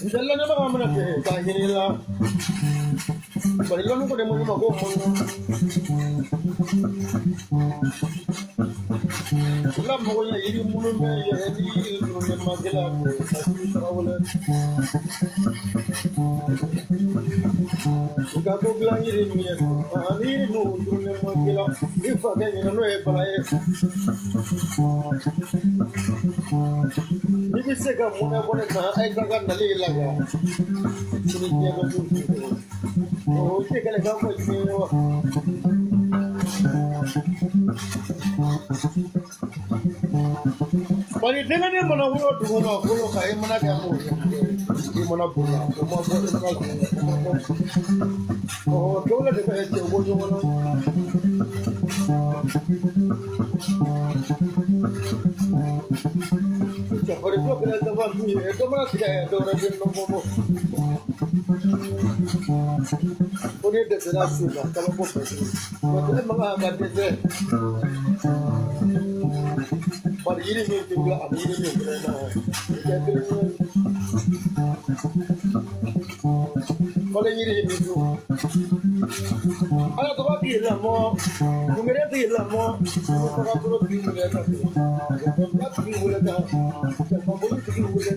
ಇದೆಲ್ಲ ನಮ್ಮ ಗಮನಕ್ಕೆ ತಾಗಿನಿಲ್ಲ ಬರಿಲ್ಲೂ ಕೂಡ ಮುಂದೆ ಮಗು ಇಲ್ಲ ಮಗುನ ಇಡಿ ಮುಳುಮೆ ಎದಿ ಮಗಲ ಸರಾವಲ Gago blangi rimia ani no turne magila ifa ke no e palae ni se ga mona bone na ai ga nali laga sini dia ga tu o ke ga ga ko ni Bari dengan ni mana ulo tu mana ulo kai mana dia mo di mana pula mo oh dola de pe wo yo mana ya por eso que la tava ni esto mana tiga do ra bien no mo pone de la suya kalau po pues mga agad de But ini ni juga ini ni kalau ini tu ada tu apa dia mo numero dia mo kalau tu dia tu apa boleh tu boleh